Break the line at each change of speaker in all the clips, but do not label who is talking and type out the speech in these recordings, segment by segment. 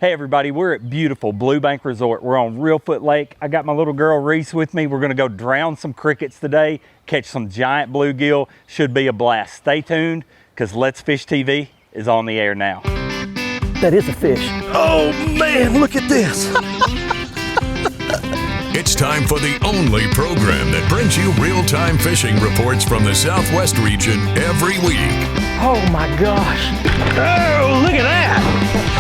Hey everybody, we're at beautiful Blue Bank Resort. We're on Reelfoot Lake. I got my little girl Reese with me. We're gonna go drown some crickets today, catch some giant bluegill. Should be a blast. Stay tuned, because Let's Fish TV is on the air now.
That is a fish. Oh man, look at this.
It's time for the only program that brings you real-time fishing reports from the Southwest region every week.
Oh my gosh. Oh, look at that.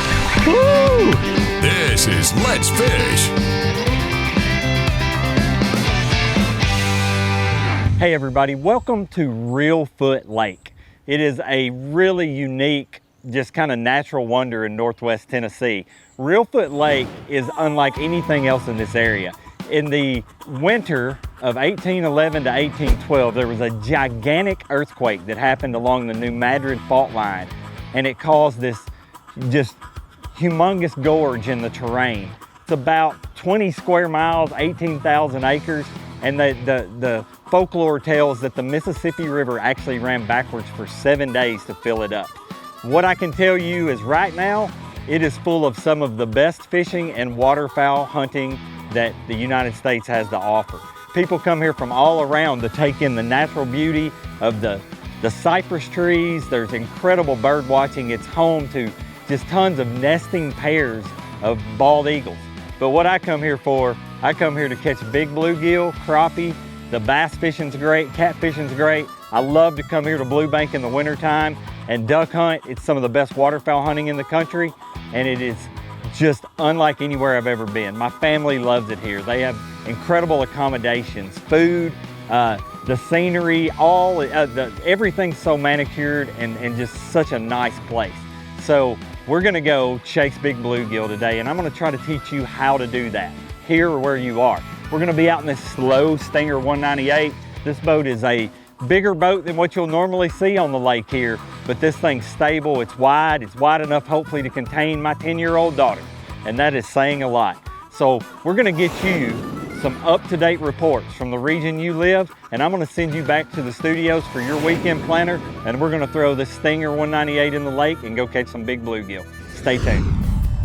Woo!
This is Let's Fish.
Hey everybody, welcome to Reelfoot Lake. It is a really unique, just kind of natural wonder in Northwest Tennessee. Reelfoot Lake is unlike anything else in this area. In the winter of 1811 to 1812, there was a gigantic earthquake that happened along the New Madrid fault line, and it caused this just humongous gorge in the terrain. It's about 20 square miles, 18,000 acres, and the folklore tells that the Mississippi River actually ran backwards for 7 days to fill it up. What I can tell you is right now, it is full of some of the best fishing and waterfowl hunting that the United States has to offer. People come here from all around to take in the natural beauty of the cypress trees. There's incredible bird watching. It's home to just tons of nesting pairs of bald eagles. But what I come here for, I come here to catch big bluegill, crappie. The bass fishing's great, cat fishing's great. I love to come here to Blue Bank in the wintertime and duck hunt. It's some of the best waterfowl hunting in the country, and it is just unlike anywhere I've ever been. My family loves it here. They have incredible accommodations, food, the scenery, everything's so manicured and just such a nice place. So we're gonna go chase big bluegill today, and I'm gonna try to teach you how to do that here or where you are. We're gonna be out in this slow Stinger 198. This boat is a bigger boat than what you'll normally see on the lake here, but this thing's stable, it's wide enough hopefully to contain my 10-year-old daughter, and that is saying a lot. So we're gonna get you some up-to-date reports from the region you live, and I'm gonna send you back to the studios for your weekend planner, and we're gonna throw this Stinger 198 in the lake and go catch some big bluegill. Stay tuned.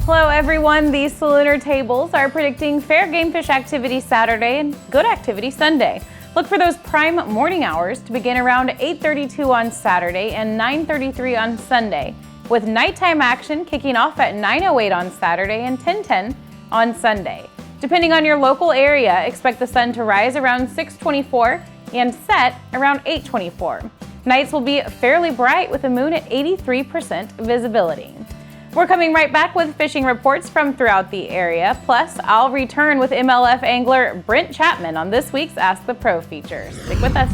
Hello everyone, these Salooner tables are predicting fair game fish activity Saturday and good activity Sunday. Look for those prime morning hours to begin around 8:32 on Saturday and 9:33 on Sunday, with nighttime action kicking off at 9:08 on Saturday and 10:10 on Sunday. Depending on your local area, expect the sun to rise around 6:24 and set around 8:24. Nights will be fairly bright with the moon at 83% visibility. We're coming right back with fishing reports from throughout the area. Plus, I'll return with MLF angler Brent Chapman on this week's Ask the Pro feature. Stick with us.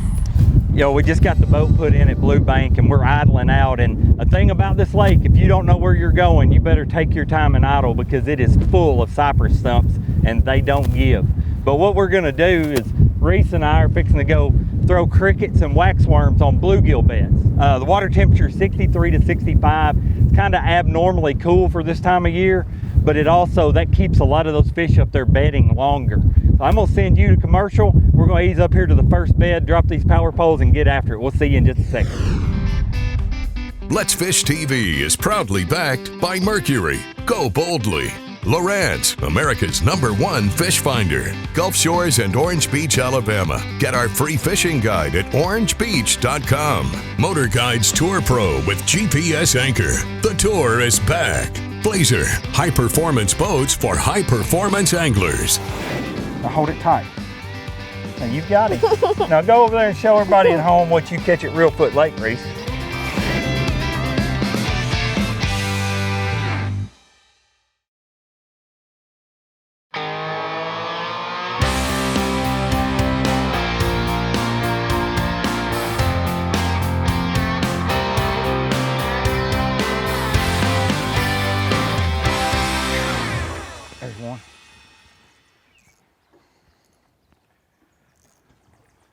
Yo, we just got the boat put in at Blue Bank and we're idling out. And a thing about this lake, if you don't know where you're going, you better take your time and idle, because it is full of cypress stumps and they don't give. But what we're gonna do is Reese and I are fixing to go throw crickets and waxworms on bluegill beds. The water temperature is 63 to 65. It's kind of abnormally cool for this time of year, but that keeps a lot of those fish up there bedding longer. So I'm gonna send you to commercial. We're gonna ease up here to the first bed, drop these power poles and get after it. We'll see you in just a second.
Let's Fish TV is proudly backed by Mercury. Go boldly. Lowrance, America's #1 fish finder. Gulf Shores and Orange Beach, Alabama. Get our free fishing guide at orangebeach.com. MotorGuide's Tour Pro with GPS anchor. The tour is back. Blazer, high-performance boats for high-performance anglers.
Now hold it tight. Now you've got it. Now go over there and show everybody at home what you catch at Reelfoot Lake, Reese.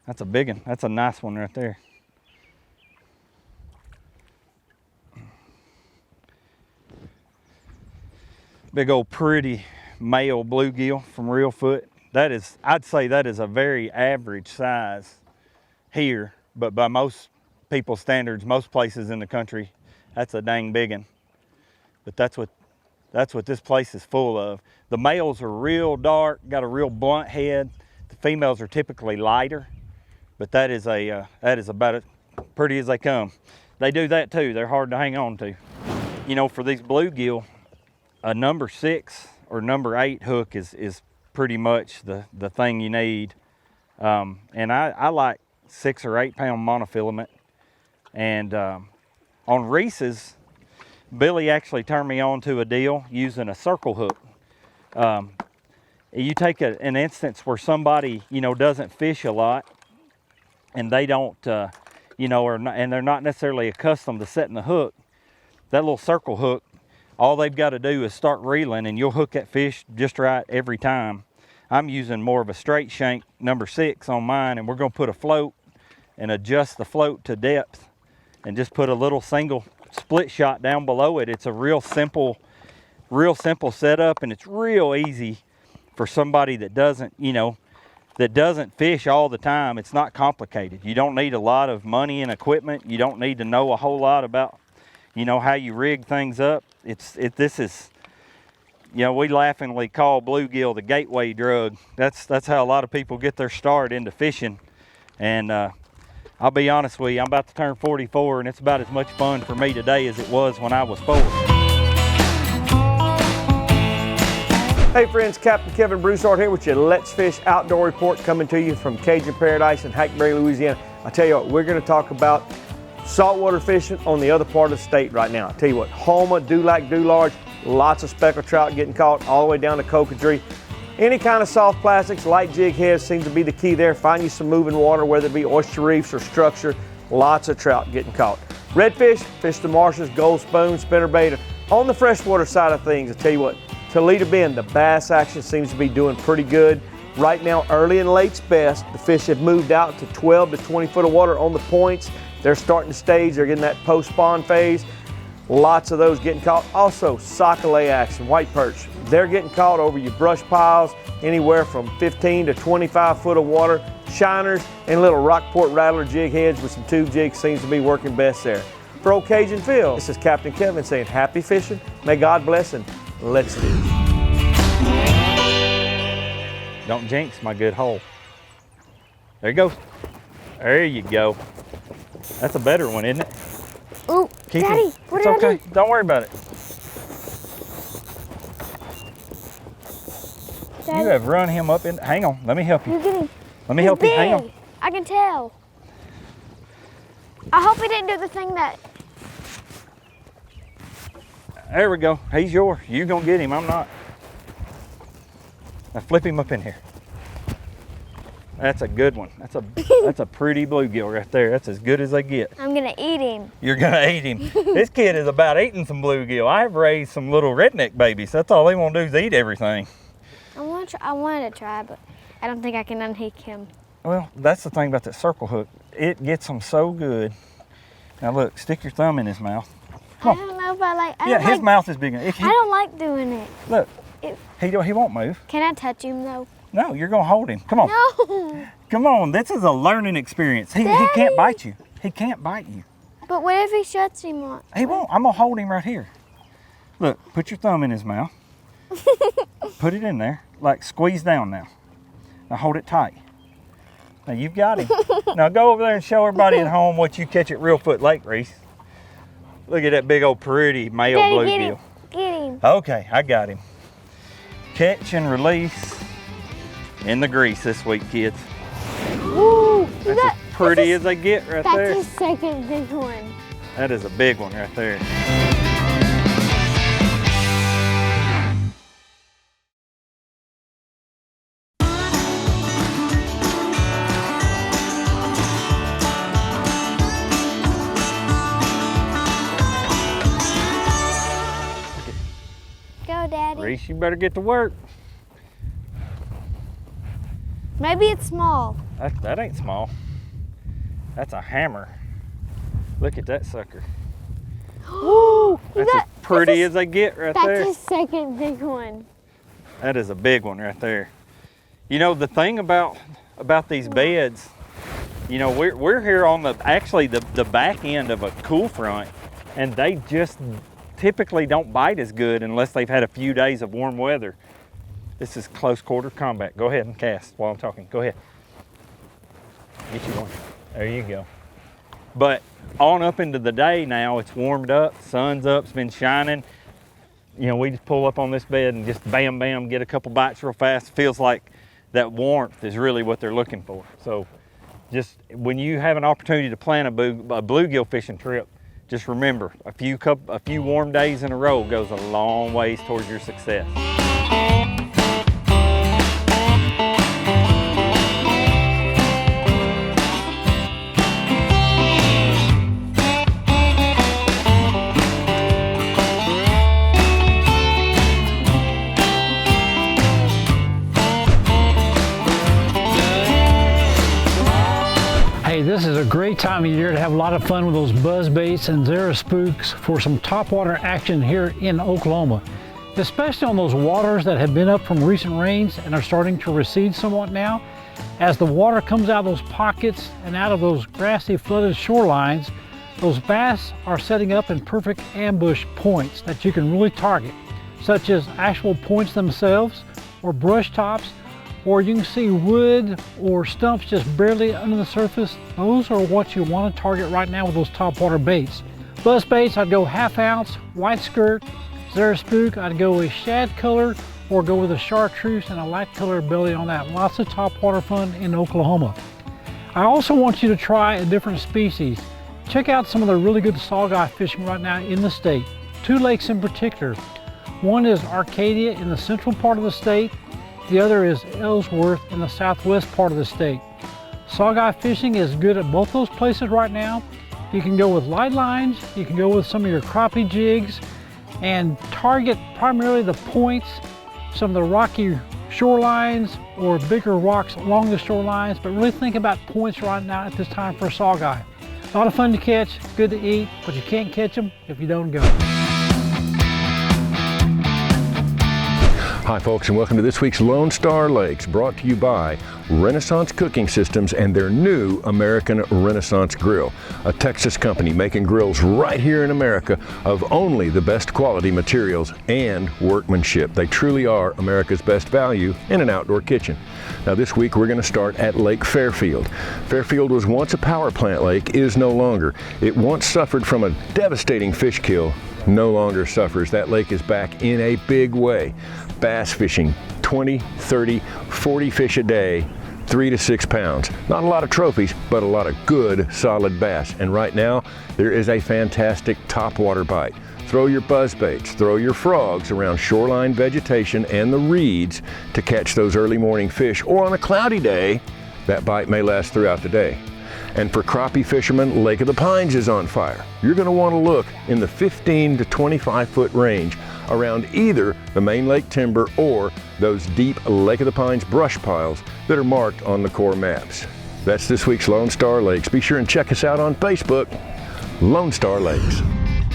That's a big one. That's a nice one right there. Big old pretty male bluegill from Reelfoot. I'd say that is a very average size here, but by most people's standards, most places in the country, that's a dang big one. But that's what That's what this place is full of. The males are real dark, got a real blunt head. The females are typically lighter, but that is about as pretty as they come. They do that too. They're hard to hang on to. You know, for these bluegill, a number 6 or number 8 hook is pretty much the thing you need. And I like 6 or 8 pound monofilament. And on Reese's, Billy actually turned me on to a deal using a circle hook. You take an instance where somebody, you know, doesn't fish a lot, and they don't, you know, and they're not necessarily accustomed to setting the hook. That little circle hook, all they've got to do is start reeling, and you'll hook that fish just right every time. I'm using more of a straight shank number 6 on mine, and we're going to put a float and adjust the float to depth, and just put a little single split shot down below it. It's a real simple setup, and it's real easy for somebody that doesn't, you know, that doesn't fish all the time. It's not complicated. You don't need a lot of money and equipment. You don't need to know a whole lot about, you know, how you rig things up. This is, you know, we laughingly call bluegill the gateway drug. That's how a lot of people get their start into fishing. And I'll be honest with you, I'm about to turn 44, and it's about as much fun for me today as it was when I was 4.
Hey friends, Captain Kevin Broussard here with your Let's Fish Outdoor Report, coming to you from Cajun Paradise in Hackberry, Louisiana. I tell you what, we're going to talk about saltwater fishing on the other part of the state right now. I tell you what, Houma, Dulac, Dularge, lots of speckled trout getting caught all the way down to Cocodrie. Any kind of soft plastics, light jig heads seems to be the key there. Find you some moving water, whether it be oyster reefs or structure. Lots of trout getting caught. Redfish, fish the marshes, gold spoon, spinnerbait. On the freshwater side of things, I tell you what, Toledo Bend, the bass action seems to be doing pretty good. Right now, early and late's best. The fish have moved out to 12 to 20 foot of water on the points. They're starting to stage. They're getting that post-spawn phase. Lots of those getting caught. Also, sockeye action, white perch. They're getting caught over your brush piles, anywhere from 15 to 25 foot of water. Shiners and little Rockport rattler jig heads with some tube jigs seems to be working best there. For Old Cajun Phil, this is Captain Kevin saying happy fishing. May God bless, and let's fish.
Don't jinx my good hole. There you go. There you go. That's a better one, isn't it?
Ooh,
Keep
Daddy,
it.
what
It's
did I
okay.
do?
Don't worry about it.
Daddy,
You have run him up in. Hang on. Let me help you.
you're getting
Let me help you. Hang on.
big. I can tell. I hope he didn't do the thing that.
There we go. He's yours. You're going to get him. I'm not. Now flip him up in here. That's a good one. That's a pretty bluegill right there. That's as good as they get.
I'm gonna eat him.
You're gonna eat him. This kid is about eating some bluegill. I've raised some little redneck babies. That's all they want to do is eat everything.
I wanted to try, but I don't think I can unhook him.
Well, that's the thing about that circle hook. It gets them so good. Now look, stick your thumb in his mouth. Come
I
on.
don't know if I like. I
Yeah,
don't
his
like,
mouth is big enough.
I don't like doing it.
Look,
It-
he won't move.
Can I touch him though?
No, you're gonna hold him. Come on.
No.
Come on, this is a learning experience. He can't
Daddy.
bite you. He can't bite you.
But what if he shuts him on?
He won't. I'm gonna hold him right here. Look, put your thumb in his mouth. Put it in there. Like squeeze down now. Now hold it tight. Now you've got him. Now go over there and show everybody at home what you catch at Reelfoot Lake, Reese. Look at that big old pretty male
Daddy,
bluegill.
get him.
Okay, I got him. Catch and release in the grease this week, kids.
Woo!
That's as pretty as they get right
That's
there.
his second big one.
That is a big one right there.
Go, Daddy.
Reese, you better get to work.
Maybe it's small.
That ain't small. That's a hammer. Look at that sucker.
Woo!
That's as pretty as they get right
That's
there.
his second big one.
That is a big one right there. You know, the thing about these beds, you know, we're here on the back end of a cool front, and they just typically don't bite as good unless they've had a few days of warm weather. This is close quarter combat. Go ahead and cast while I'm talking. Go ahead. Get you one. There you go. But on up into the day now, it's warmed up, sun's up, it's been shining. You know, we just pull up on this bed and just bam, bam, get a couple bites real fast. It feels like that warmth is really what they're looking for. So just when you have an opportunity to plan a bluegill fishing trip, just remember, a few warm days in a row goes a long ways towards your success.
Hey, this is a great time of year to have a lot of fun with those buzz baits and Zara spooks for some topwater action here in Oklahoma, especially on those waters that have been up from recent rains and are starting to recede somewhat now. As the water comes out of those pockets and out of those grassy flooded shorelines, those bass are setting up in perfect ambush points that you can really target, such as actual points themselves or brush tops, or you can see wood or stumps just barely under the surface. Those are what you want to target right now with those topwater baits. Buzz baits, I'd go 1/2 ounce, white skirt. Zara spook, I'd go a shad color or go with a chartreuse and a light color belly on that. Lots of topwater fun in Oklahoma. I also want you to try a different species. Check out some of the really good saugeye fishing right now in the state. 2 lakes in particular. One is Arcadia in the central part of the state. The other is Ellsworth in the southwest part of the state. Saugeye fishing is good at both those places right now. You can go with light lines, you can go with some of your crappie jigs, and target primarily the points, some of the rocky shorelines or bigger rocks along the shorelines, but really think about points right now at this time for saugeye. A lot of fun to catch, good to eat, but you can't catch them if you don't go.
Hi folks, and welcome to this week's Lone Star Lakes, brought to you by Renaissance Cooking Systems and their new American Renaissance Grill, a Texas company making grills right here in America of only the best quality materials and workmanship. They truly are America's best value in an outdoor kitchen. Now this week we're going to start at Lake Fairfield. Fairfield was once a power plant lake, is no longer. It once suffered from a devastating fish kill, no longer suffers. That lake is back in a big way. Bass fishing, 20, 30, 40 fish a day, 3 to 6 pounds. Not a lot of trophies, but a lot of good, solid bass. And right now, there is a fantastic topwater bite. Throw your buzz baits, throw your frogs around shoreline vegetation and the reeds to catch those early morning fish, or on a cloudy day, that bite may last throughout the day. And for crappie fishermen, Lake of the Pines is on fire. You're going to want to look in the 15 to 25 foot range around either the main lake timber or those deep Lake of the Pines brush piles that are marked on the core maps. That's this week's Lone Star Lakes. Be sure and check us out on Facebook, Lone Star Lakes.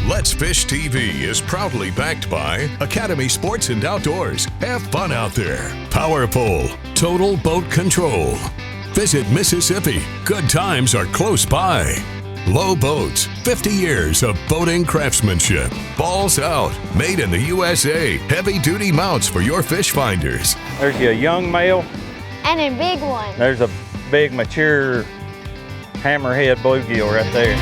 Let's Fish TV is proudly backed by Academy Sports and Outdoors. Have fun out there. Power Pole, Total Boat Control. Visit Mississippi. Good times are close by. Low Boats, 50 years of boating craftsmanship. Balls Out, made in the USA. Heavy-duty mounts for your fish finders.
There's your young male.
And a big one.
There's a big mature hammerhead bluegill right there.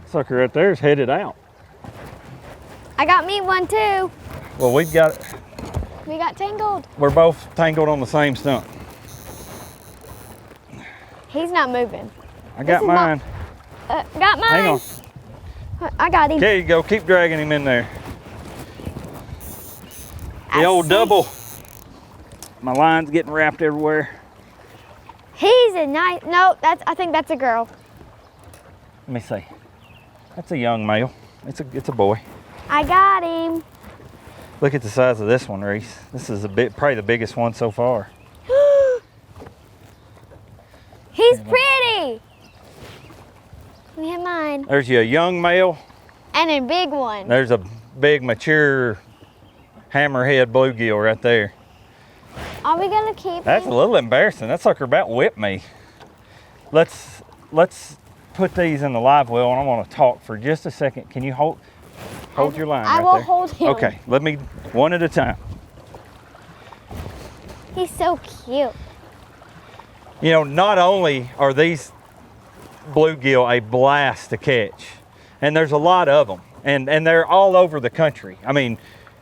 Sucker right there is headed out.
I got me one too.
Well, we got
tangled.
We're both tangled on the same stump.
He's not moving.
I got mine.
Got mine.
Hang on.
I got him.
There you go. Keep dragging him in there. The old double. My line's getting wrapped everywhere.
He's a nice. No, I think that's a girl.
Let me see. That's a young male. It's a boy.
I got him.
Look at the size of this one, Reese. This is probably the biggest one so far.
He's pretty. Let me
There's your young male.
And a big one.
There's a big mature hammerhead bluegill right there.
Are we gonna keep
That's a
him?
little embarrassing. That sucker about whipped me. Let's put these in the live well, and I want to talk for just a second. Can you hold your line
I
right
will
there?
hold him.
Okay, let me, one at a time.
He's so cute.
You know, not only are these bluegill a blast to catch, and there's a lot of them, and they're all over the country. I mean,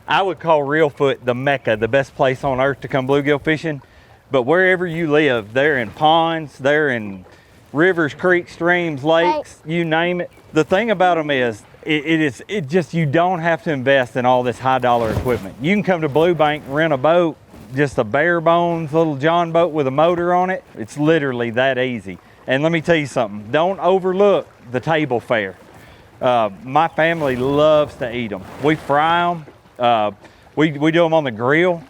I would call Reelfoot the Mecca, the best place on earth to come bluegill fishing. But wherever you live, they're in ponds, they're in rivers, creeks, streams, lakes, you name it. The thing about them is, it just, you don't have to invest in all this high dollar equipment. You can come to Blue Bank, rent a boat, just a bare bones little John boat with a motor on it. It's literally that easy. And let me tell you something, don't overlook the table fare. My family loves to eat them. We fry them. We do them on the grill.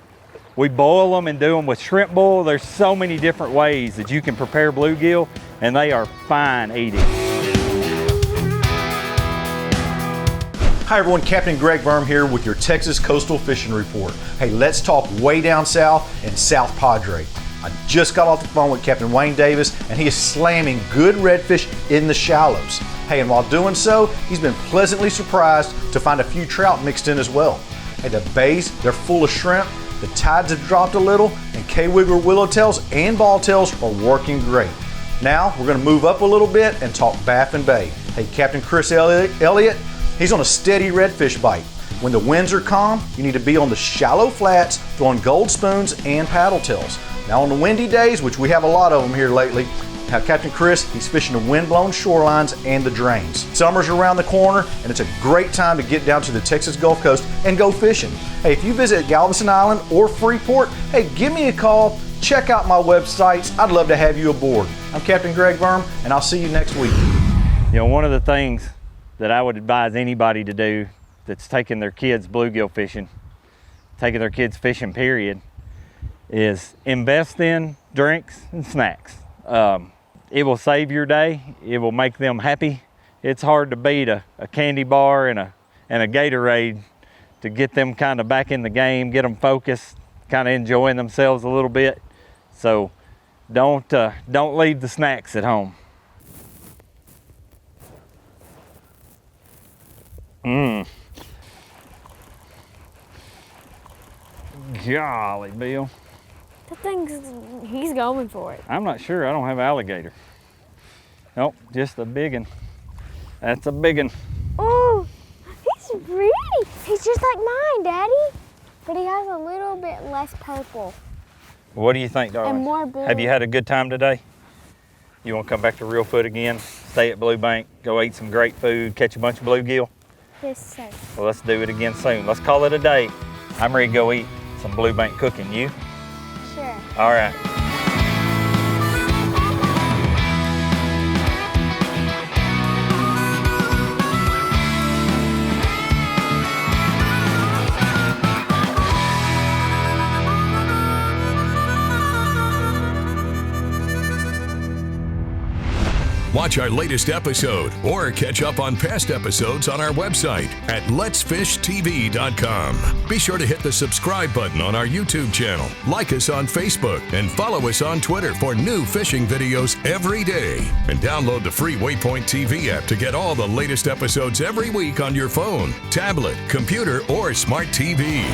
We boil them and do them with shrimp boil. There's so many different ways that you can prepare bluegill, and they are fine eating.
Hi everyone, Captain Greg Verm here with your Texas Coastal Fishing Report. Hey, let's talk way down south in South Padre. I just got off the phone with Captain Wayne Davis, and he is slamming good redfish in the shallows. Hey, and while doing so, he's been pleasantly surprised to find a few trout mixed in as well. Hey, the bays, they're full of shrimp, the tides have dropped a little, and K-Wiggler willowtails and balltails are working great. Now, we're gonna move up a little bit and talk Baffin Bay. Hey, Captain Chris Elliott, he's on a steady redfish bite. When the winds are calm, you need to be on the shallow flats, throwing gold spoons and paddle tails. Now on the windy days, which we have a lot of them here lately, now Captain Chris, he's fishing the wind-blown shorelines and the drains. Summer's around the corner, and it's a great time to get down to the Texas Gulf Coast and go fishing. Hey, if you visit Galveston Island or Freeport, hey, give me a call, check out my websites. I'd love to have you aboard. I'm Captain Greg Verm, and I'll see you next week.
You know, one of the things that I would advise anybody to do that's taking their kids bluegill fishing, taking their kids fishing period, is invest in drinks and snacks. It will save your day. It will make them happy. It's hard to beat a candy bar and a Gatorade to get them kind of back in the game, get them focused, kind of enjoying themselves a little bit. So don't leave the snacks at home. Golly, Bill.
That thing's, he's going for it.
I'm not sure. I don't have alligator. Nope, just a big one. That's a big one.
Oh, he's pretty. He's just like mine, Daddy. But he has a little bit less purple.
What do you think, darling?
And more blue.
Have you had a good time today? You want to come back to Reelfoot again, stay at Blue Bank, go eat some great food, catch a bunch of bluegill?
Yes, sir.
Well, let's do it again soon. Let's call it a day. I'm ready to go eat some Blue Bank cooking. You?
Sure.
All right.
Watch our latest episode or catch up on past episodes on our website at letsfishtv.com. Be sure to hit the subscribe button on our YouTube channel, like us on Facebook, and follow us on Twitter for new fishing videos every day. And download the free Waypoint TV app to get all the latest episodes every week on your phone, tablet, computer, or smart TV.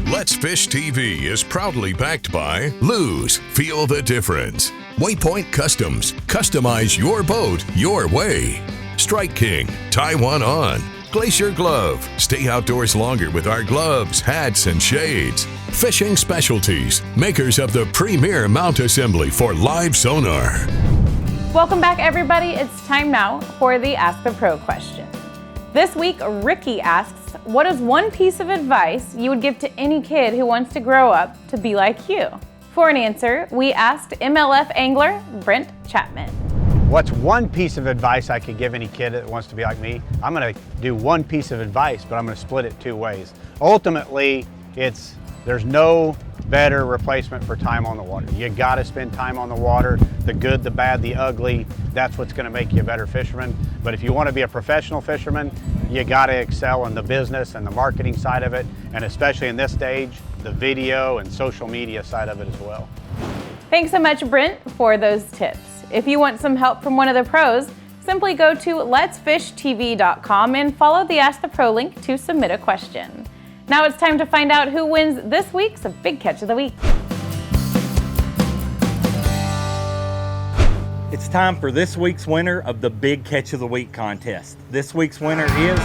Let's Fish TV is proudly backed by Lose. Feel the difference. Waypoint Customs. Customize your boat your way. Strike King. Tie one on. Glacier Glove. Stay outdoors longer with our gloves, hats, and shades. Fishing Specialties. Makers of the premier mount assembly for live sonar.
Welcome back, everybody. It's time now for the Ask the Pro question. This week, Ricky asks, what is one piece of advice you would give to any kid who wants to grow up to be like you? For an answer, we asked MLF angler Brent Chapman.
What's one piece of advice I could give any kid that wants to be like me? I'm gonna do one piece of advice, but I'm gonna split it two ways. Ultimately, there's no better replacement for time on the water. You gotta spend time on the water, the good, the bad, the ugly. That's what's gonna make you a better fisherman. But if you wanna be a professional fisherman, you gotta excel in the business and the marketing side of it, and especially in this stage, the video and social media side of it as well.
Thanks so much, Brent, for those tips. If you want some help from one of the pros, simply go to letsfishtv.com and follow the Ask the Pro link to submit a question. Now it's time to find out who wins this week's Big Catch of the Week.
It's time for this week's winner of the Big Catch of the Week contest. This week's winner is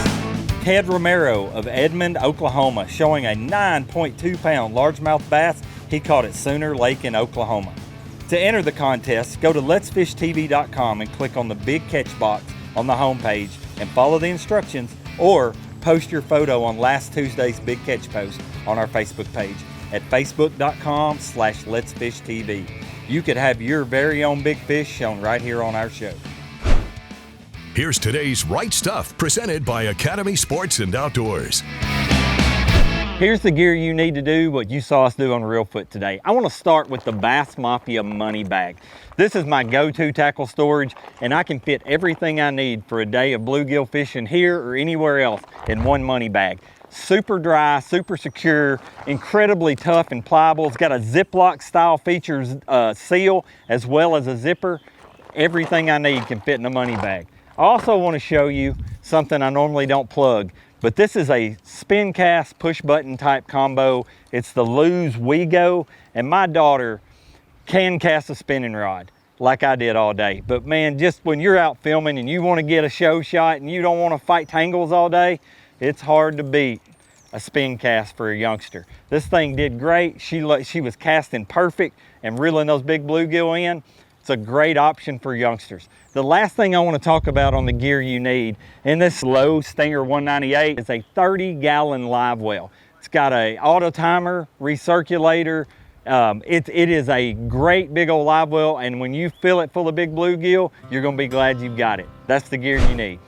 Ted Romero of Edmond, Oklahoma, showing a 9.2 pound largemouth bass he caught at Sooner Lake in Oklahoma. To enter the contest, go to letsfishtv.com and click on the Big Catch box on the homepage and follow the instructions, or post your photo on last Tuesday's Big Catch post on our Facebook page at facebook.com/letsfishtv. You could have your very own big fish shown right here on our show.
Here's today's Right Stuff, presented by Academy Sports and Outdoors.
Here's the gear you need to do what you saw us do on Reelfoot today. I want to start with the Bass Mafia money bag. This is my go-to tackle storage, and I can fit everything I need for a day of bluegill fishing here or anywhere else in one money bag. Super dry, super secure, incredibly tough and pliable. It's got a Ziploc style features seal as well as a zipper. Everything I need can fit in a money bag. I also want to show you something I normally don't plug, but this is a spin cast push button type combo. It's the LOUISIANA, and my daughter can cast a spinning rod like I did all day. But man, just when you're out filming and you want to get a show shot and you don't want to fight tangles all day, it's hard to beat a spin cast for a youngster. This thing did great. She was casting perfect and reeling those big bluegill in. It's a great option for youngsters. The last thing I want to talk about on the gear you need in this Lowe Stinger 198 is a 30-gallon live well. It's got a auto timer, recirculator. It is a great big old live well, and when you fill it full of big bluegill, you're going to be glad you've got it. That's the gear you need.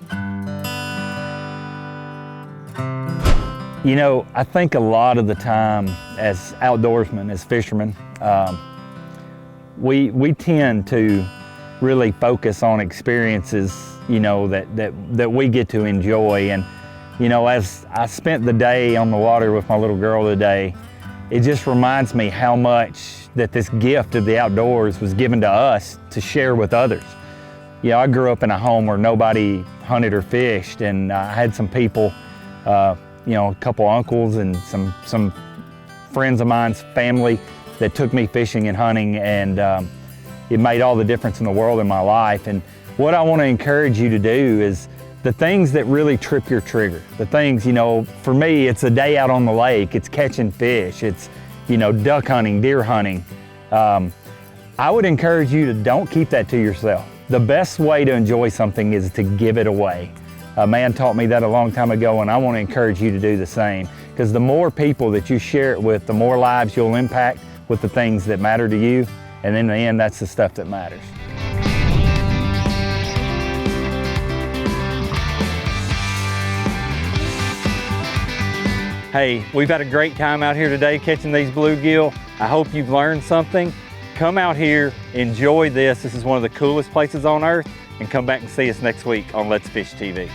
You know, I think a lot of the time as outdoorsmen, as fishermen, we tend to really focus on experiences, you know, that we get to enjoy. And, you know, as I spent the day on the water with my little girl today, it just reminds me how much that this gift of the outdoors was given to us to share with others. You know, I grew up in a home where nobody hunted or fished, and I had some people, you know, a couple uncles and some friends of mine's family that took me fishing and hunting, and it made all the difference in the world in my life. And what I want to encourage you to do is the things that really trip your trigger. The things, you know, for me, it's a day out on the lake, it's catching fish, it's, you know, duck hunting, deer hunting. I would encourage you to don't keep that to yourself. The best way to enjoy something is to give it away. A man taught me that a long time ago, and I want to encourage you to do the same, because the more people that you share it with, the more lives you'll impact with the things that matter to you, and in the end, that's the stuff that matters. Hey, we've had a great time out here today catching these bluegill. I hope you've learned something. Come out here, enjoy this. This is one of the coolest places on earth, and come back and see us next week on Let's Fish TV.